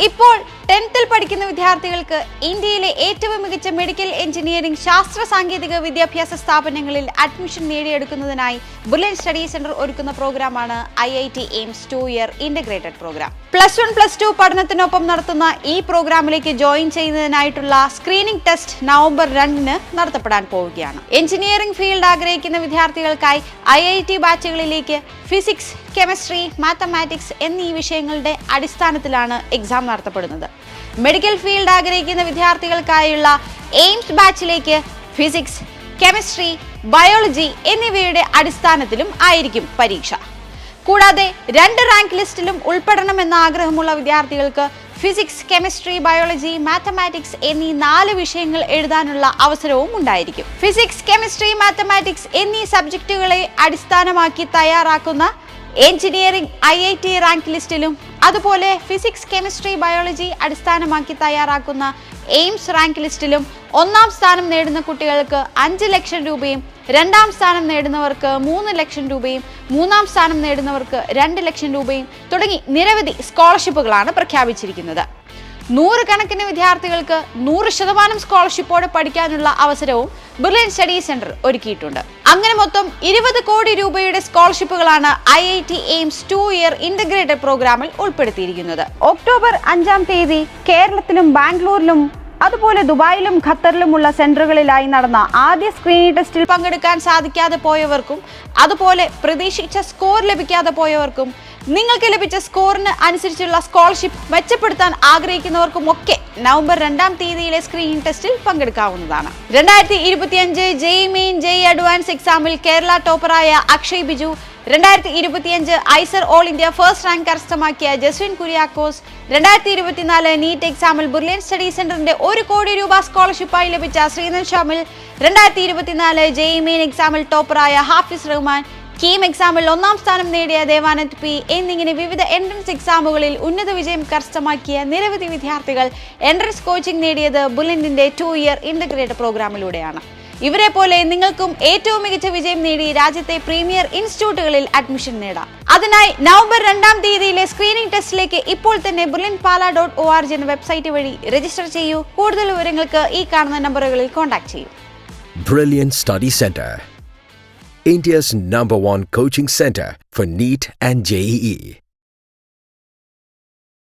ഇപ്പോൾ 10th പഠിക്കുന്ന വിദ്യാർത്ഥികൾക്ക് ഇന്ത്യയിലെ ഏറ്റവും മികച്ച മെഡിക്കൽ എഞ്ചിനീയറിംഗ് ശാസ്ത്ര സാങ്കേതിക വിദ്യാഭ്യാസ സ്ഥാപനങ്ങളിൽ അഡ്മിഷൻ നേടിയെടുക്കുന്നതിനായി ബുള്ളറ്റ് സ്റ്റഡി സെന്റർ ഒരുക്കുന്ന പ്രോഗ്രാമാണ് IIT AIIMS 2-year integrated programme. +1, +2 പഠനത്തിനൊപ്പം നടത്തുന്ന ഈ പ്രോഗ്രാമിലേക്ക് ജോയിൻ ചെയ്യുന്നതിനായിട്ടുള്ള സ്ക്രീനിംഗ് ടെസ്റ്റ് നവംബർ 2-ന് നടത്തപ്പെടാൻ പോവുകയാണ്. എഞ്ചിനീയറിംഗ് ഫീൽഡ് ആഗ്രഹിക്കുന്ന വിദ്യാർത്ഥികൾക്കായി IIT ബാച്ചുകളിലേക്ക് ഫിസിക്സ്, കെമിസ്ട്രി, മാത്തമാറ്റിക്സ് എന്നീ വിഷയങ്ങളുടെ അടിസ്ഥാനത്തിലാണ് എക്സാം നടത്തപ്പെടുന്നത്. മെഡിക്കൽ ഫീൽഡ് ആഗ്രഹിക്കുന്ന വിദ്യാർത്ഥികൾക്കായുള്ള എയിംസ് ബാച്ചിലേക്ക് ഫിസിക്സ്, കെമിസ്ട്രി, ബയോളജി എന്നിവയുടെ അടിസ്ഥാനത്തിലും ആയിരിക്കും പരീക്ഷ. കൂടാതെ 2 റാങ്ക് ലിസ്റ്റിലും ഉൾപ്പെടണമെന്ന ആഗ്രഹമുള്ള വിദ്യാർത്ഥികൾക്ക് ഫിസിക്സ്, കെമിസ്ട്രി, ബയോളജി, മാത്തമാറ്റിക്സ് എന്നീ 4 വിഷയങ്ങൾ എഴുതാനുള്ള അവസരവും ഉണ്ടായിരിക്കും. ഫിസിക്സ്, കെമിസ്ട്രി, മാത്തമാറ്റിക്സ് എന്നീ സബ്ജക്റ്റുകളെ അടിസ്ഥാനമാക്കി തയ്യാറാക്കുന്ന എഞ്ചിനീയറിംഗ് IIT റാങ്ക് ലിസ്റ്റിലും അതുപോലെ ഫിസിക്സ്, കെമിസ്ട്രി, ബയോളജി അടിസ്ഥാനമാക്കി തയ്യാറാക്കുന്ന എയിംസ് റാങ്ക് ലിസ്റ്റിലും 1-ാം സ്ഥാനം നേടുന്ന കുട്ടികൾക്ക് 5 ലക്ഷം രൂപയും 2-ാം സ്ഥാനം നേടുന്നവർക്ക് 3 ലക്ഷം രൂപയും 3-ാം സ്ഥാനം നേടുന്നവർക്ക് 2 ലക്ഷം രൂപയും തുടങ്ങി നിരവധി സ്കോളർഷിപ്പുകളാണ് പ്രഖ്യാപിച്ചിരിക്കുന്നത്. 100 കണക്കിന് വിദ്യാർത്ഥികൾക്ക് 100% സ്കോളർഷിപ്പോടെ പഠിക്കാനുള്ള അവസരവും ബുള്ളറ്റ് സ്റ്റഡി സെന്റർ ഒരുക്കിയിട്ടുണ്ട്. അങ്ങനെ മൊത്തം 20 കോടി രൂപയുടെ സ്കോളർഷിപ്പുകളാണ് IIT എയിംസ് 2-year ഇന്റഗ്രേറ്റഡ് പ്രോഗ്രാമിൽ ഉൾപ്പെടുത്തിയിരിക്കുന്നത്. ഒക്ടോബർ 5-ാം തീയതി കേരളത്തിലും ബാംഗ്ലൂരിലും അതുപോലെ ദുബായിലും ഖത്തറിലുമുള്ള സെന്ററുകളിലായി നടന്ന ആദ്യ സ്ക്രീനിംഗ് ടെസ്റ്റിൽ പങ്കെടുക്കാൻ സാധിക്കാതെ പോയവർക്കും അതുപോലെ പ്രതീക്ഷിച്ച സ്കോർ ലഭിക്കാതെ പോയവർക്കും നിങ്ങൾക്ക് ലഭിച്ച സ്കോറിന് അനുസരിച്ചുള്ള സ്കോളർഷിപ്പ് മെച്ചപ്പെടുത്താൻ ആഗ്രഹിക്കുന്നവർക്കും ഒക്കെ നവംബർ 2-ാം തീയതിയിലെ സ്ക്രീനിംഗ് ടെസ്റ്റിൽ പങ്കെടുക്കാവുന്നതാണ്. 2025 JEE മെയിൻ JEE അഡ്വാൻസ് എക്സാമിൽ കേരള ടോപ്പറായ Akshay Biju, 2025 IISER all India first rank കരസ്ഥമാക്കിയ ജസ്വിൻ കുര്യാക്കോസ്, 2024 നീറ്റ് എക്സാമിൽ ബുള്ളറ്റ് സ്റ്റഡി സെന്ററിന്റെ 1 കോടി രൂപ സ്കോളർഷിപ്പായി ലഭിച്ച ശ്രീനന്ദ് ഷാമിൽ, 2024 JEE മെയിൻ എക്സാമിൽ ടോപ്പറായ ഹാഫിസ് റഹ്മാൻ, കീം എക്സാമിൽ 1-ാം സ്ഥാനം നേടിയ ദേവാനന്ദ് P എന്നിങ്ങനെ വിവിധ എൻട്രൻസ് എക്സാമുകളിൽ ഉന്നത വിജയം കരസ്ഥമാക്കിയ നിരവധി വിദ്യാർത്ഥികൾ എൻട്രൻസ് കോച്ചിംഗ് നേടിയത് ബുള്ളറ്റിന്റെ 2-year ഇന്റഗ്രേറ്റഡ് പ്രോഗ്രാമിലൂടെയാണ്. ഇവരെ പോലെ നിങ്ങൾക്കും ഏറ്റവും മികച്ച വിജയം നേടി രാജ്യത്തെ പ്രീമിയർ ഇൻസ്റ്റിറ്റ്യൂട്ടുകളിൽ അഡ്മിഷൻ നേടാം. അതിനായി നവംബർ 2-ാം തീയതിയിലെ സ്ക്രീനിംഗ് ടെസ്റ്റിലേക്ക് ഇപ്പോൾ തന്നെ brilliantpala.org എന്ന വെബ്സൈറ്റ് വഴി രജിസ്റ്റർ ചെയ്യൂ. കൂടുതൽ വിവരങ്ങൾക്ക് ഈ കാണുന്ന നമ്പറുകളിൽ കോൺടാക്ട് ചെയ്യൂ. Brilliant Study Center, India's #1 coaching center for NEET and JEE.